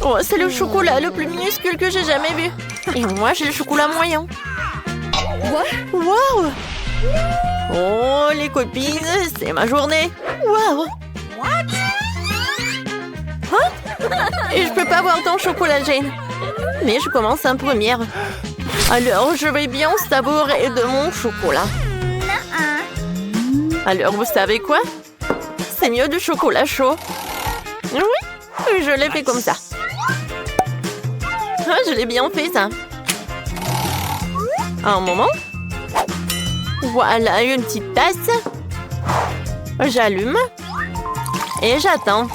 Oh, c'est le chocolat le plus minuscule que j'ai jamais vu. Et moi, j'ai le chocolat moyen. Wow! Oh, les copines, c'est ma journée. Wow! Hein? Et je peux pas avoir ton chocolat, Jane. Mais je commence en première. Alors, je vais bien savourer de mon chocolat. Alors, vous savez quoi? C'est mieux du chocolat chaud. Oui, je l'ai fait comme ça. Ah, je l'ai bien fait, ça. Un moment. Voilà, une petite tasse. J'allume. Et j'attends.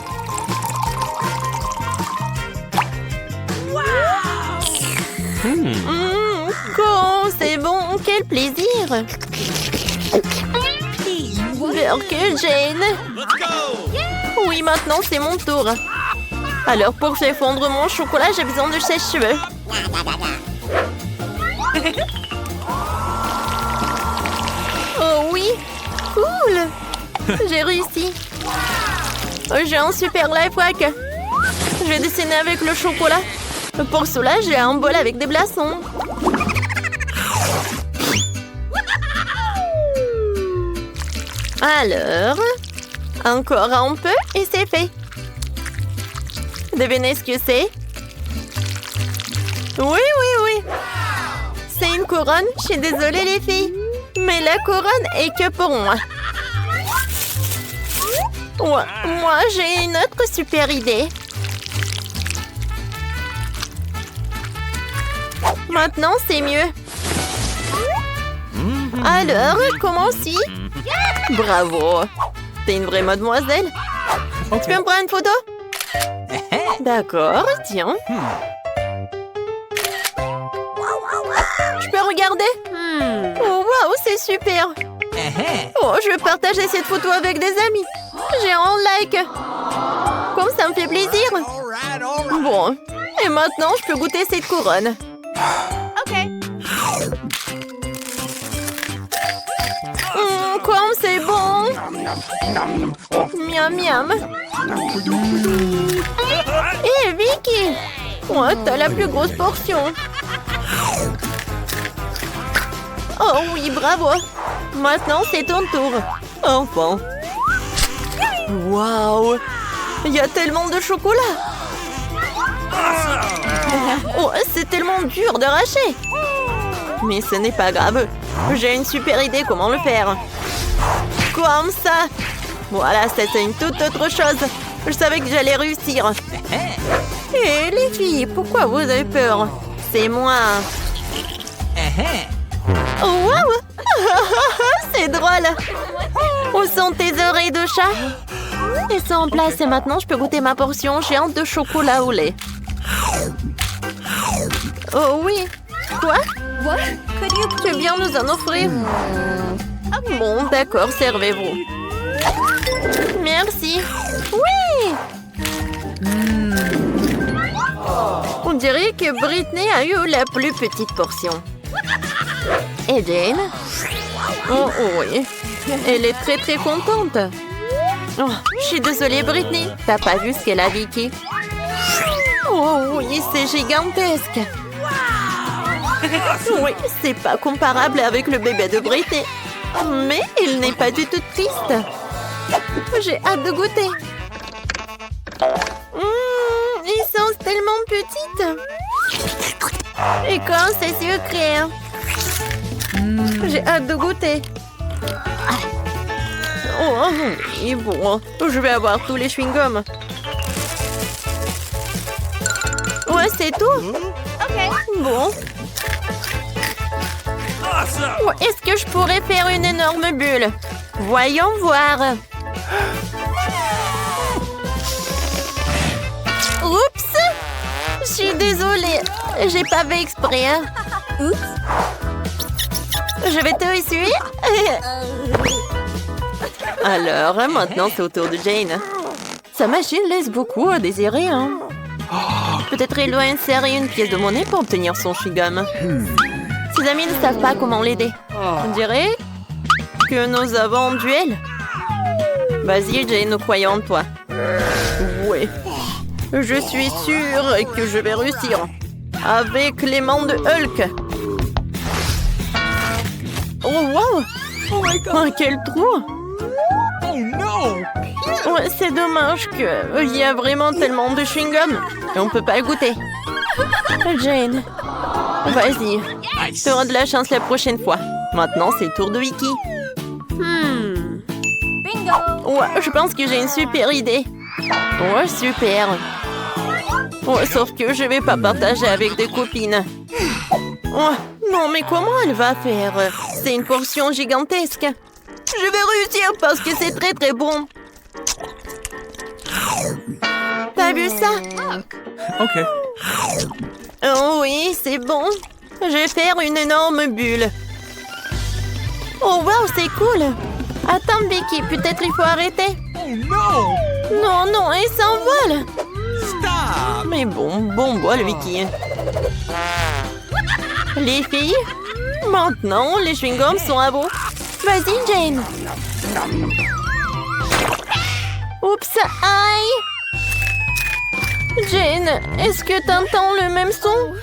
Oh, c'est bon, quel plaisir. Que Jane. Oui, maintenant c'est mon tour. Alors pour faire fondre mon chocolat, j'ai besoin de sèche-cheveux. Oh oui, cool. J'ai réussi. J'ai un super life hack. Je vais dessiner avec le chocolat. Pour cela, j'ai un bol avec des glaçons. Alors, encore un peu et c'est fait. Devinez ce que c'est? Oui. C'est une couronne. Je suis désolée les filles. Mais la couronne est que pour moi. Ouais, moi, j'ai une autre super idée. Maintenant, c'est mieux. Alors, comment-ci? Bravo. T'es une vraie mademoiselle. Tu peux me prendre une photo? D'accord, tiens. Je peux regarder? Oh, waouh, c'est super. Oh, je vais partager cette photo avec des amis. J'ai un like. Comme ça me fait plaisir. Bon, et maintenant, je peux goûter cette couronne. Comme c'est bon. Miam miam. Hé, Vicky. Oh, t'as la plus grosse portion. Oh oui, bravo. Maintenant, c'est ton tour. Enfin. Waouh. Il y a tellement de chocolat. Oh, c'est tellement dur d'arracher. Mais ce n'est pas grave. J'ai une super idée comment le faire. Comme ça. Voilà, c'est une toute autre chose. Je savais que j'allais réussir. Hé, les filles, pourquoi vous avez peur? C'est moi. Oh, waouh. C'est drôle. Où sont tes oreilles de chat? Elles sont en place et maintenant je peux goûter ma portion géante de chocolat au lait. Oh oui. Quoi? Tu viens nous en offrir? Bon, d'accord, servez-vous. Merci. Oui! On dirait que Britney a eu la plus petite portion. Et Jane? Oh oui. Elle est très contente. Oh, je suis désolée, Britney. T'as pas vu ce qu'elle a Vicky? Oh oui, c'est gigantesque. Oui, c'est pas comparable avec le bébé de Britney. Mais il n'est pas du tout triste. J'ai hâte de goûter. Ils sont tellement petites. Et quand c'est sucré. J'ai hâte de goûter. Oh, oui, bon. Je vais avoir tous les chewing-gums. Ouais, c'est tout. Bon. Est-ce que je pourrais faire une énorme bulle? Voyons voir. Oups! Je suis désolée. J'ai pas fait exprès. Oups! Je vais te essuyer. Alors, maintenant, c'est au tour de Jane. Sa machine laisse beaucoup à désirer, hein? Peut-être elle doit insérer une pièce de monnaie pour obtenir son chewing-gum. Ses amis ne savent pas comment l'aider. On dirait que nous avons un duel. Vas-y, Jane, nous croyons en toi. Ouais. Je suis sûre que je vais réussir. Avec les mains de Hulk. Oh, wow! Oh my god! Oh, quel trou! Oh no! Ouais, c'est dommage qu'il y a vraiment tellement de chewing-gum et on peut pas le goûter. Jane, vas-y. Nice! Tu auras de la chance la prochaine fois. Maintenant, c'est le tour de Vicky. Ouais, je pense que j'ai une super idée. Ouais, super. Ouais, sauf que je vais pas partager avec des copines. Ouais, non, mais comment elle va faire? C'est une portion gigantesque. Je vais réussir parce que c'est très très bon. T'as vu ça? Ok. Oh oui, c'est bon. Je vais faire une énorme bulle. Oh wow, c'est cool. Attends, Vicky, peut-être il faut arrêter. Oh no! Non, non, elle s'envole. Stop! Mais bon bol, Vicky. Les filles, maintenant, les chewing-gums sont à vous. Vas-y, Jane. Oups, aïe. Jane, est-ce que t'entends le même son?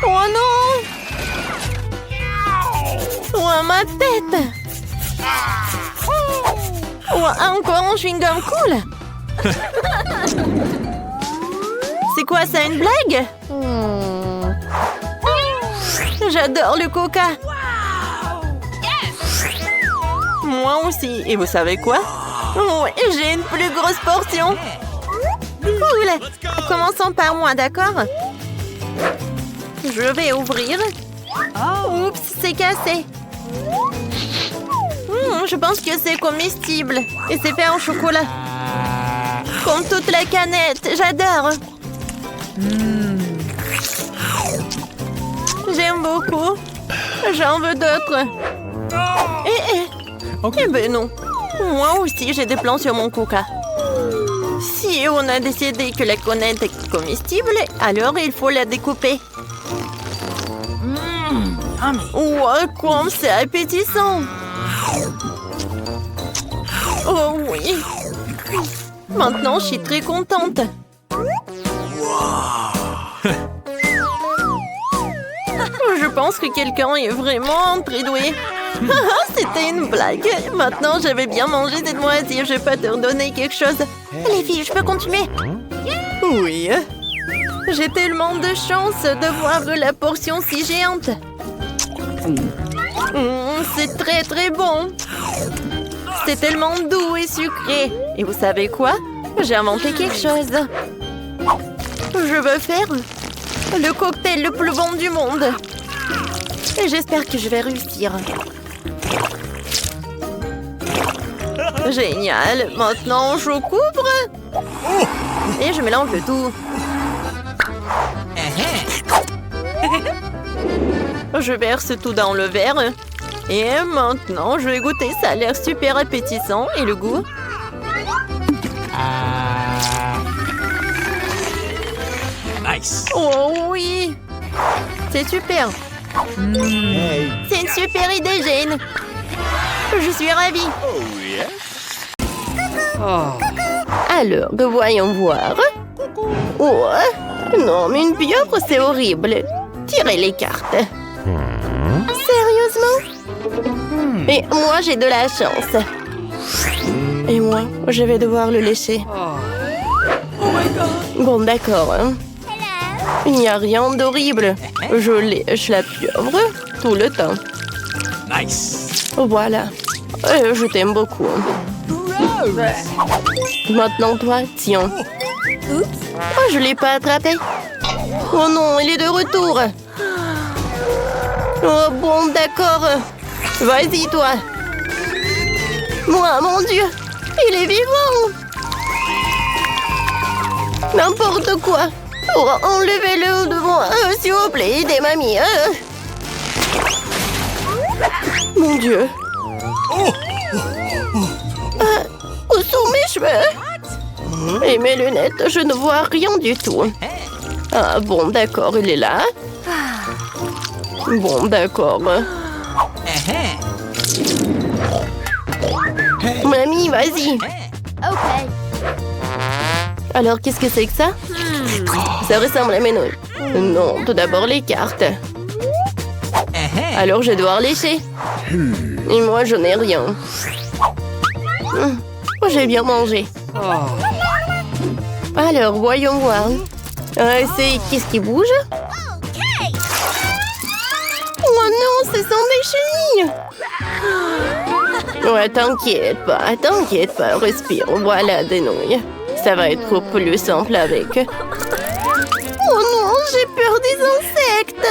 Oh non! Oh, ma tête! Oh, encore un chewing-gum cool! C'est quoi ça, une blague? J'adore le coca! Moi aussi. Et vous savez quoi? Oh, j'ai une plus grosse portion! Cool! Commençons par moi, d'accord? Je vais ouvrir. Oups, c'est cassé. Je pense que c'est comestible. Et c'est fait en chocolat. Comme toute la canette. J'adore. J'aime beaucoup. J'en veux d'autres. Eh ben non. Moi aussi, j'ai des plans sur mon coca. Si on a décidé que la canette est comestible, alors il faut la découper. Wow, comme c'est appétissant! Oh oui! Maintenant, je suis très contente. Je pense que quelqu'un est vraiment très doué. C'était une blague. Maintenant, j'avais bien mangé cette moitié. Je vais pas te redonner quelque chose. Les filles, je peux continuer? Oui. J'ai tellement de chance de voir la portion si géante. C'est très très bon. C'est tellement doux et sucré. Et vous savez quoi? J'ai inventé quelque chose. Je veux faire le cocktail le plus bon du monde. Et j'espère que je vais réussir. Génial. Maintenant, je couvre. Et je mélange le tout. Je verse tout dans le verre. Et maintenant, je vais goûter. Ça a l'air super appétissant. Et le goût? Nice! Oh oui! C'est super. C'est une super idée, Jane. Je suis ravie. Alors, voyons voir. Oh, non, mais une pieuvre, c'est horrible. Tirez les cartes. Sérieusement? Et moi, j'ai de la chance. Et moi, je vais devoir le lécher. Bon, d'accord. Il n'y a rien d'horrible. Je lèche la pieuvre tout le temps. Nice! Voilà. Je t'aime beaucoup. Maintenant, toi, tiens. Oh, je l'ai pas attrapé. Oh non, il est de retour. Oh bon, d'accord. Vas-y, toi. Moi, mon Dieu, il est vivant. N'importe quoi. Oh, enlevez-le de moi, s'il vous plaît, aidez mamie. Mon Dieu. Où sont mes cheveux? Et mes lunettes, je ne vois rien du tout. Ah bon, d'accord, il est là. Bon, d'accord. Mamie, vas-y. Okay. Alors, qu'est-ce que c'est que ça? Ça ressemble à mes nouilles. Non, tout d'abord les cartes. Alors, je dois en lécher. Et moi, je n'ai rien. Oh, j'ai bien mangé. Alors, voyons voir. C'est... Qu'est-ce qui bouge? Oh non, ce sont des chenilles! Ouais, t'inquiète pas, respire. Voilà des nouilles. Ça va être plus simple avec. Oh non, j'ai peur des insectes!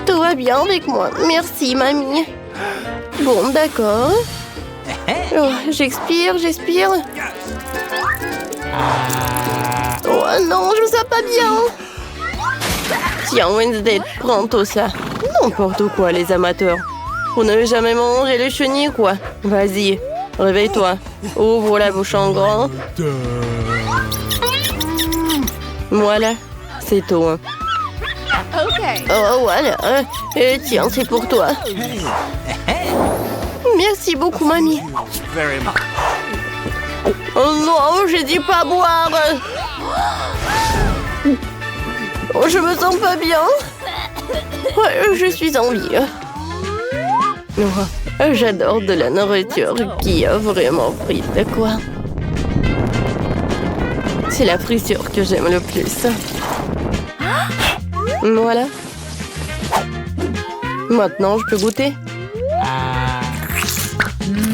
Tout va bien avec moi. Merci, mamie. Bon, d'accord. Oh, j'expire. Oh non, je me sens pas bien. Tiens, Wednesday, prends tout ça. N'importe quoi, les amateurs. Vous n'avez jamais mangé les chenilles, quoi. Vas-y, réveille-toi. Ouvre la bouche en grand. Voilà, c'est tout. Oh, voilà. Et tiens, c'est pour toi. Merci beaucoup, mamie. Oh non, j'ai dit pas boire. Oh, je me sens pas bien. Ouais, je suis en vie. Oh, j'adore de la nourriture qui a vraiment pris de quoi. C'est la friture que j'aime le plus. Voilà. Maintenant, je peux goûter.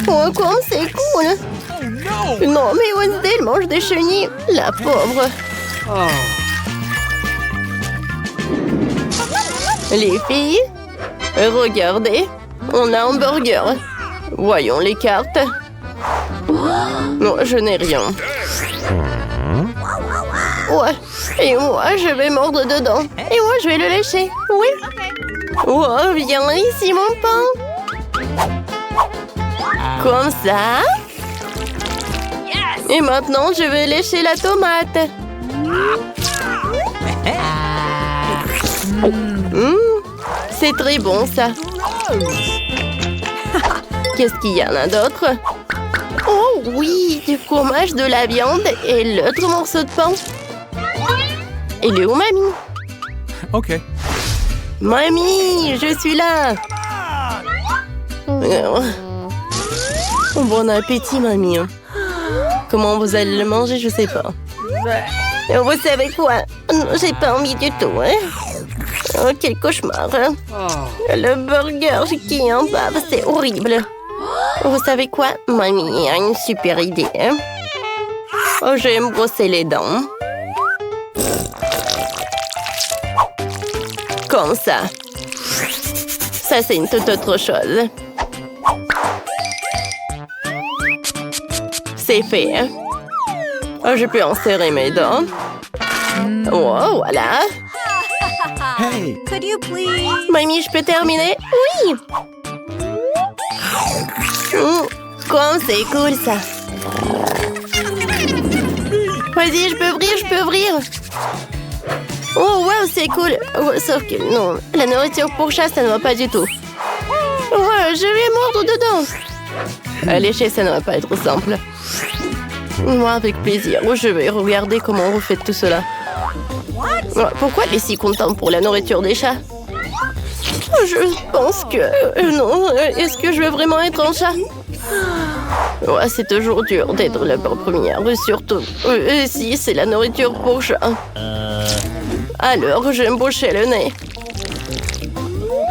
Oh, comme c'est cool. Non, mais Wednesday, elle mange des chenilles. La pauvre. Les filles, regardez, on a un burger. Voyons les cartes. Non, je n'ai rien. Ouais, et moi, je vais mordre dedans. Et moi, je vais le lécher. Oui. Oh, viens ici, mon pain. Comme ça. Et maintenant, je vais lécher la tomate. C'est très bon, ça. Qu'est-ce qu'il y en a d'autre? Oh oui, du fromage, de la viande et l'autre morceau de pain. Il est où, mamie? OK. Mamie, je suis là. Bon appétit, mamie. Comment vous allez le manger, je sais pas. Vous savez quoi? J'ai pas envie du tout, hein? Oh, quel cauchemar. Le burger qui est en bave, c'est horrible. Vous savez quoi? Mamie a une super idée. Oh, je vais me brosser les dents. Comme ça. Ça, c'est une toute autre chose. C'est fait. Oh, je peux en serrer mes dents. Oh, voilà. Hey. Could you please? Mamie, je peux terminer? Oui! Comme c'est cool, ça. Vas-y, je peux ouvrir. Oh, wow, c'est cool. Oh, sauf que non, la nourriture pour chat, ça ne va pas du tout. Ouais, je vais mordre dedans. À lécher, ça ne va pas être simple. Moi, avec plaisir, je vais regarder comment vous faites tout cela. Pourquoi elle est si contente pour la nourriture des chats? Je pense que... non, est-ce que je veux vraiment être un chat? Ouais, c'est toujours dur d'être la première, surtout si c'est la nourriture pour chat. Alors, je vais me boucher le nez.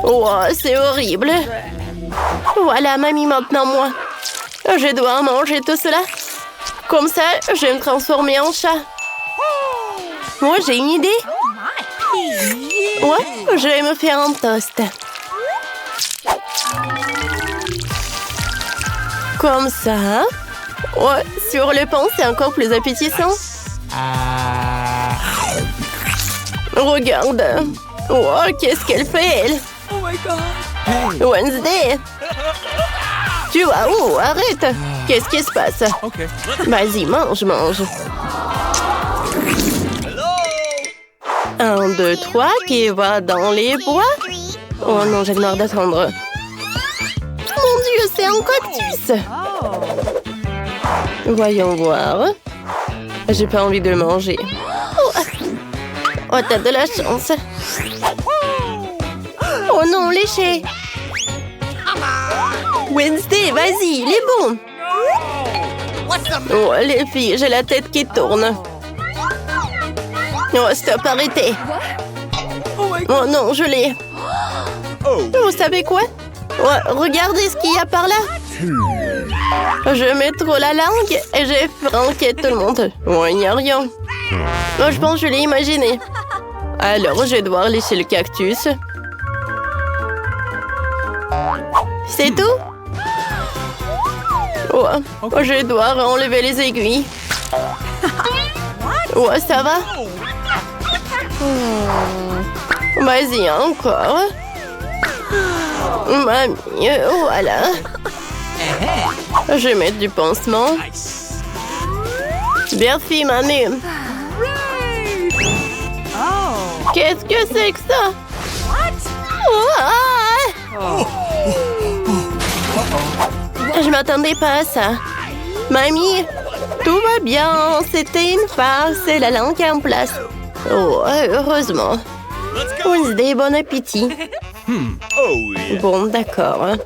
Oh, c'est horrible. Voilà, mamie, maintenant moi. Je dois manger tout cela. Comme ça, je vais me transformer en chat. Moi, j'ai une idée. Ouais, je vais me faire un toast. Comme ça. Ouais, sur le pain, c'est encore plus appétissant. Regarde. Oh, qu'est-ce qu'elle fait, elle? Oh my God. Hey. Wednesday. Tu vas où? Arrête. Qu'est-ce qui se passe? OK. Vas-y, mange. 1, 2, 3, qui va dans les bois? Oh non, j'ai le marre d'attendre. Mon Dieu, c'est un cactus! Voyons voir. J'ai pas envie de le manger. Oh, t'as de la chance. Oh non, léché. Wednesday, vas-y, il est bon. Oh, les filles, j'ai la tête qui tourne. Oh, stop, arrêtez. Oh non, je l'ai. Vous savez quoi? Oh, regardez ce qu'il y a par là. Je mets trop la langue et j'ai franqué tout le monde. Oh, il n'y a rien. Oh, je pense que je l'ai imaginé. Alors, je vais devoir lécher le cactus. C'est tout? Oh, je vais devoir enlever les aiguilles. Oh, ça va? Vas-y, encore. Mamie, voilà. Je vais mettre du pansement. Merci, mamie. Qu'est-ce que c'est que ça? Je m'attendais pas à ça. Mamie, tout va bien. C'était une farce et la langue est en place. Oh, heureusement. Wednesday, bon appétit. Bon, d'accord.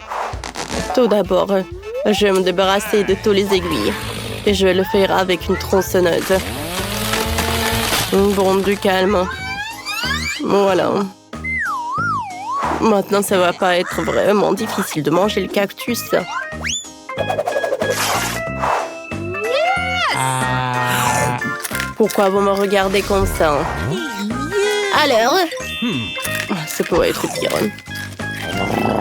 Tout d'abord, je vais me débarrasser de tous les aiguilles. Et je vais le faire avec une tronçonneuse. Bon, du calme. Voilà. Maintenant, ça va pas être vraiment difficile de manger le cactus. Pourquoi vous me regardez comme ça? Alors? Ça pourrait être pire.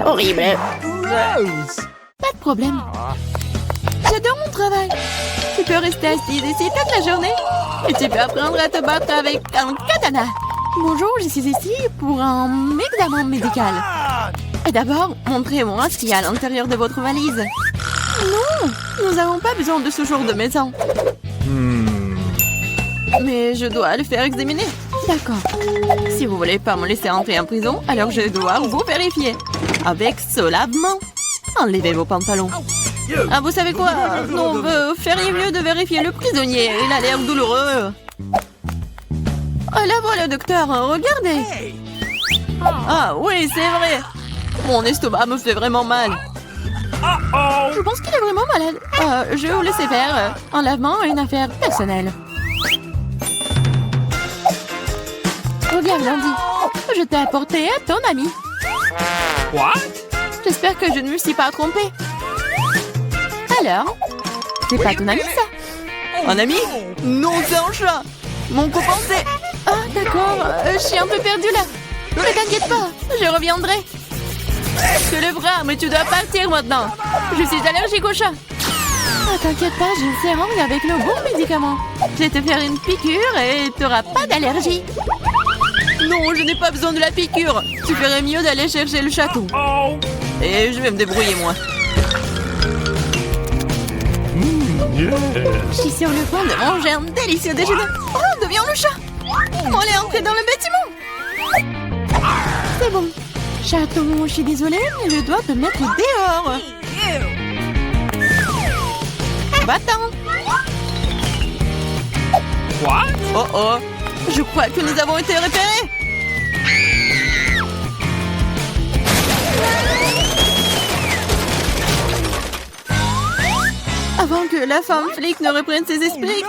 Horrible. Pas de problème. J'adore mon travail. Tu peux rester assise ici toute la journée. Et tu peux apprendre à te battre avec un katana. Bonjour, je suis ici pour un examen médical. Et d'abord, montrez-moi ce qu'il y a à l'intérieur de votre valise. Non, nous n'avons pas besoin de ce genre de maison. Mais je dois le faire examiner. D'accord. Si vous voulez pas me laisser entrer en prison, alors je dois vous vérifier. Avec ce lavement. Enlevez vos pantalons. Ah, vous savez quoi? Non, vous feriez mieux de vérifier le prisonnier. Il a l'air douloureux. Ah, là voilà, docteur. Regardez. Ah, oui, c'est vrai. Mon estomac me fait vraiment mal. Je pense qu'il est vraiment malade. Je vais vous laisser faire. Un lavement est une affaire personnelle. Regarde, Landy. Je t'ai apporté à ton ami. What? J'espère que je ne me suis pas trompée. Alors? C'est pas ton ami, ça? Un ami? Non, c'est un chat. Mon copain, c'est... Ah, d'accord. Je suis un peu perdue, là. Ne t'inquiète pas. Je reviendrai. Je te le ferai, mais tu dois partir maintenant. Je suis allergique au chat. Ah, t'inquiète pas, j'ai une sérum avec le bon médicament. Je vais te faire une piqûre et t'auras pas d'allergie. Non, je n'ai pas besoin de la piqûre. Tu ferais mieux d'aller chercher le château. Et je vais me débrouiller, moi. Je suis sur le point de manger un délicieux déjeuner. Oh, deviens le chat. On est entré dans le bâtiment. C'est bon. Chaton, je suis désolée, mais je dois te mettre dehors. Va-t'en. What? Oh oh. Je crois que nous avons été repérés. Avant que la femme flic ne reprenne ses esprits,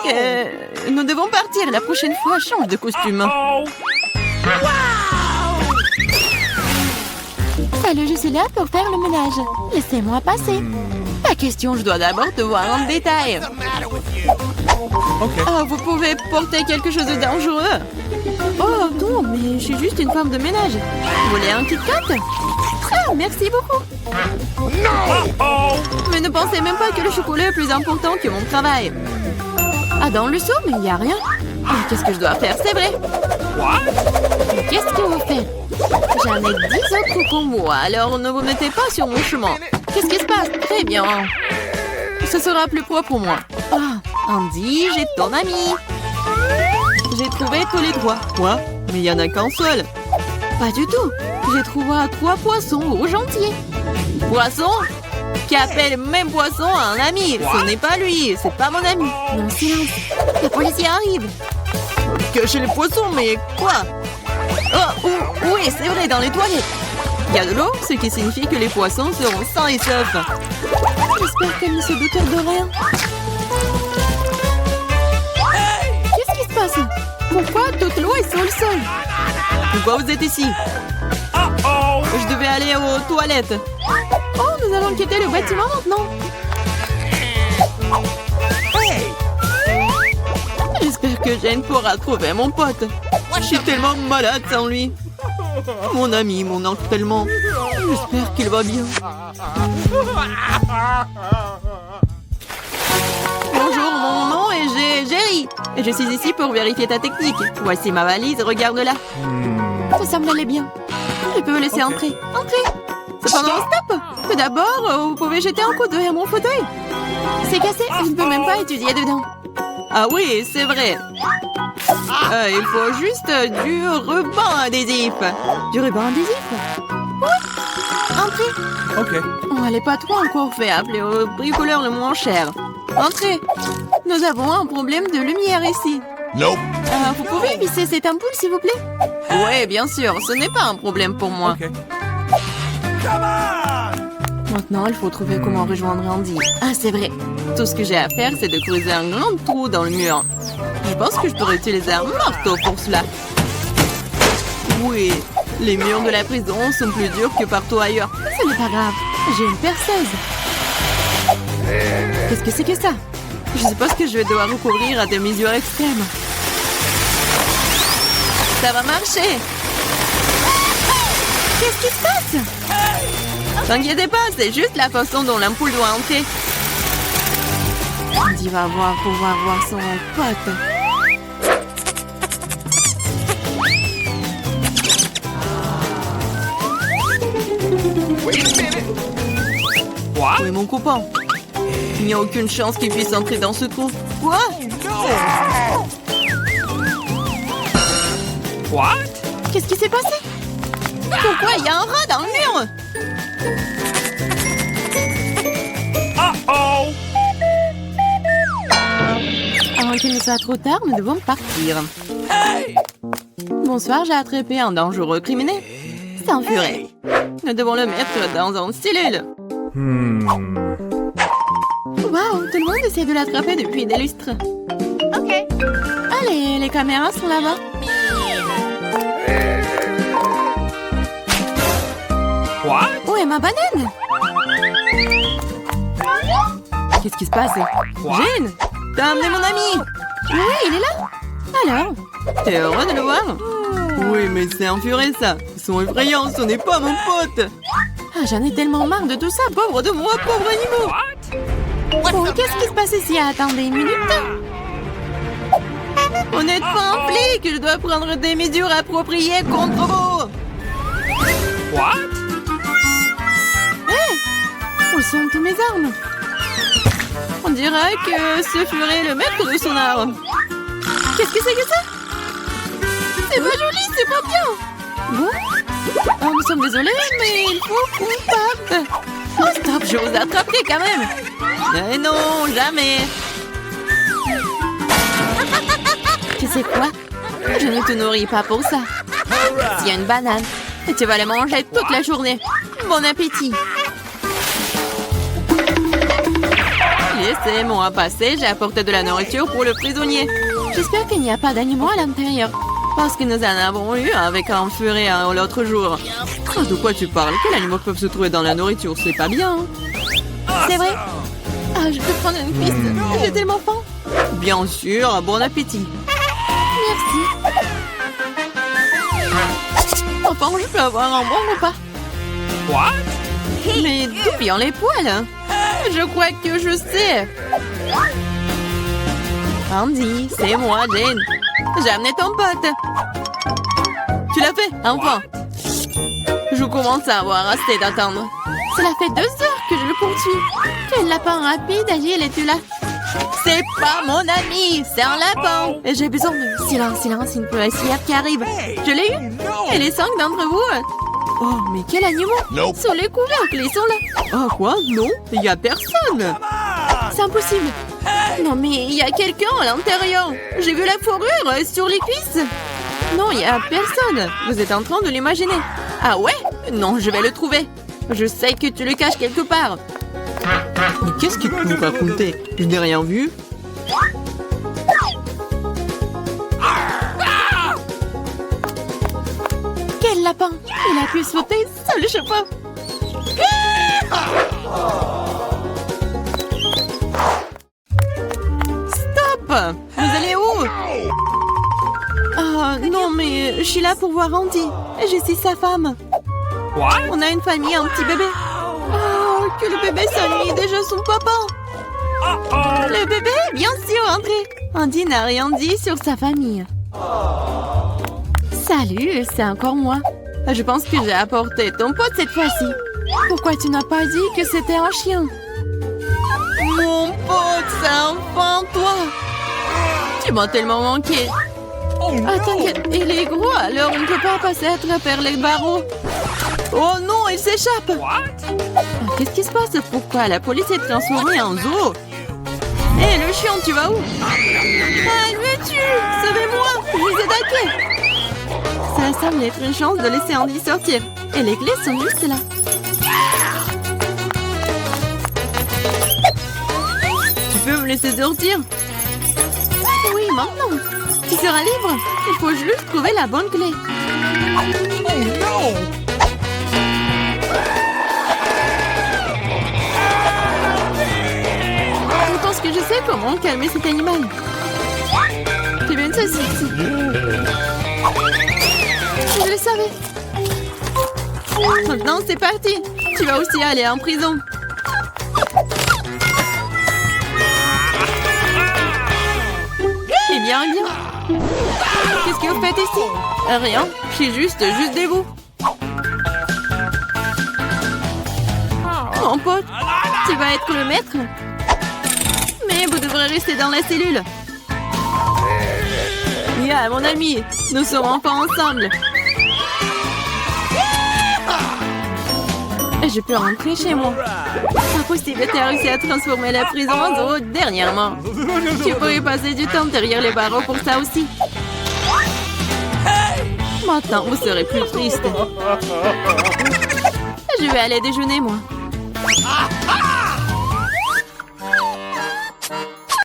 nous devons partir. La prochaine fois, change de costume. Salut, je suis là pour faire le ménage. Laissez-moi passer. Pas question, je dois d'abord te voir en détail. Okay. Ah, vous pouvez porter quelque chose de dangereux. Oh non, mais je suis juste une femme de ménage. Vous voulez un Kit Kat? Ah, merci beaucoup. Mais ne pensez même pas que le chocolat est plus important que mon travail. Ah, dans le seau, mais il n'y a rien. Ah, qu'est-ce que je dois faire? C'est vrai. Qu'est-ce que vous faites? J'en ai 10 autres comme moi, alors ne vous mettez pas sur mon chemin. Qu'est-ce qui se passe? Très bien. Ce sera plus propre pour moi. Ah, Andy, j'ai ton ami. J'ai trouvé tous les 3. Quoi? Mais il n'y en a qu'un seul. Pas du tout. J'ai trouvé 3 poissons rouges entiers. Poissons? qui appelle même poisson un ami. Ce n'est pas lui, c'est pas mon ami. Non, silence. Le policier arrive. Cachez les poissons, mais quoi? Oh, oui, c'est vrai, dans les toilettes. Il y a de l'eau, ce qui signifie que les poissons seront sains et saufs. J'espère qu'elle ne se doute de rien. Qu'est-ce qui se passe? Pourquoi toute l'eau est sur le sol? Pourquoi vous êtes ici? Je devais aller aux toilettes. Oh, nous allons quitter le bâtiment maintenant. J'espère que Jane pourra trouver mon pote. Je suis tellement malade sans lui. Mon ami, mon ange tellement. J'espère qu'il va bien. Bonjour, mon nom est Jerry. Et je suis ici pour vérifier ta technique. Voici ma valise, regarde-la. Ça semble aller bien. Je peux vous laisser entrer. Entrez. Cependant, stop. Tout d'abord, vous pouvez jeter un coup d'œil à mon fauteuil. C'est cassé, je ne peux même pas étudier dedans. Ah oui, c'est vrai. Il faut juste du ruban adhésif. Du ruban adhésif? Oui. Entrez. OK. Oh, elle n'est pas trop encore fait appeler au bricoleur le moins cher. Entrez. Nous avons un problème de lumière ici. Nope. Vous pouvez visser cette ampoule, s'il vous plaît? Oui, bien sûr. Ce n'est pas un problème pour moi. OK. Maintenant, il faut trouver comment rejoindre Andy. Ah, c'est vrai. Tout ce que j'ai à faire, c'est de creuser un grand trou dans le mur. Je pense que je pourrais utiliser un marteau pour cela. Oui, les murs de la prison sont plus durs que partout ailleurs. Ce n'est pas grave. J'ai une perceuse. Qu'est-ce que c'est que ça? Je suppose que je vais devoir recourir à des mesures extrêmes. Ça va marcher. Qu'est-ce qui se passe? T'inquiétez pas, c'est juste la façon dont l'ampoule doit entrer. Andy va pouvoir voir son pote. What? Où est mon coupon? Il n'y a aucune chance qu'il puisse entrer dans ce trou. Quoi? What? Qu'est-ce qui s'est passé? Pourquoi il y a un rat dans le mur? Uh-oh! Avant qu'il ne soit trop tard, nous devons partir. Bonsoir, j'ai attrapé un dangereux criminel. C'est un furet. Nous devons le mettre dans une cellule. Waouh, tout le monde essaie de l'attraper depuis des lustres. Ok. Allez, les caméras sont là-bas. What? Où est ma banane? Qu'est-ce qui se passe? Jane, t'as amené mon ami? Oui, il est là. Alors, t'es heureux de le voir? Oui, mais c'est un furet, ça. Ils sont effrayants, ce n'est pas mon pote. Ah, j'en ai tellement marre de tout ça. Pauvre de moi, pauvre animal. What? Oh, qu'est-ce qui se passe ici? Attendez une minute. On n'est pas un flic. Je dois prendre des mesures appropriées contre vous. What? Où sont tous mes armes? On dirait que ce furet est le maître de son art. Qu'est-ce que c'est que ça? C'est pas joli, c'est pas bien. Bon. Oh, nous sommes désolés, mais il faut coupable. Oh, stop, je vous attraperai quand même. Mais non, jamais. Tu sais quoi? Je ne te nourris pas pour ça. S'il y a une banane, et tu vas la manger toute la journée. Bon appétit. Laissez-moi passer, j'ai apporté de la nourriture pour le prisonnier. J'espère qu'il n'y a pas d'animaux à l'intérieur. Parce que nous en avons eu avec un furet l'autre jour. Ah, de quoi tu parles? Quels animaux peuvent se trouver dans la nourriture? C'est pas bien. C'est vrai? Ah, je peux prendre une piste. J'ai tellement faim. Bien sûr, bon appétit. Merci. Enfin, je peux avoir un bon repas. What? Mais d'où viennent les poils? Je crois que je sais. Andy, c'est moi, Jane. J'ai amené ton pote. Tu l'as fait, enfin. Je commence à avoir assez d'attendre. Cela fait 2 heures que je le poursuis. Quel lapin rapide, agile, es-tu là? C'est pas mon ami, c'est un lapin. Et j'ai besoin de... Silence, une policière qui arrive. Je l'ai eu. Et les 5 d'entre vous? Oh, mais quel animal! Nope. Sur les couvercles, ils sont là. Oh, quoi? Non, il y a personne. C'est impossible. Non, mais il y a quelqu'un à l'intérieur. J'ai vu la fourrure sur les cuisses. Non, il y a personne. Vous êtes en train de l'imaginer. Ah ouais? Non, je vais le trouver. Je sais que tu le caches quelque part. Mais qu'est-ce qu'il peut nous raconter? Je n'ai rien vu. Quel lapin! Il a pu sauter sur le chapeau. Stop! Vous allez où? Oh non, mais je suis là pour voir Andy. Je suis sa femme. What? On a une famille, un petit bébé. Oh, que le bébé s'ennuie déjà son papa. Uh-oh. Le bébé, bien sûr, André. Andy n'a rien dit sur sa famille. Salut, c'est encore moi. Je pense que j'ai apporté ton pote cette fois-ci. Pourquoi tu n'as pas dit que c'était un chien? Mon pote, c'est enfin toi. Tu m'as tellement manqué. Oh no. Ah, t'inquiète, il est gros, alors on ne peut pas passer à travers les barreaux. Oh non, il s'échappe. What? Ah, qu'est-ce qui se passe? Pourquoi la police est transformée en zoo? Hé, le chien, tu vas où? Ah, il me tue! Sauvez-moi! Je les ai attaqués! Ça semble être une chance de laisser Andy sortir. Et les clés sont juste là. Tu peux me laisser sortir? Oui, maintenant. Tu seras libre. Il faut juste trouver la bonne clé. Oh no. Je pense que je sais comment calmer cet animal. C'est bien une saucisse. Je le savais. Maintenant, c'est parti. Tu vas aussi aller en prison. Eh bien, eh bien. Qu'est-ce que vous faites ici? Rien. Je suis juste des bouts. Mon pote, tu vas être le maître? Mais vous devrez rester dans la cellule. Yeah, mon ami, nous sommes enfin ensemble. Je peux rentrer chez moi. Impossible, tu as réussi à transformer la prison en zoo dernièrement. Tu pourrais passer du temps derrière les barreaux pour ça aussi. Maintenant, vous serez plus triste. Je vais aller déjeuner, moi.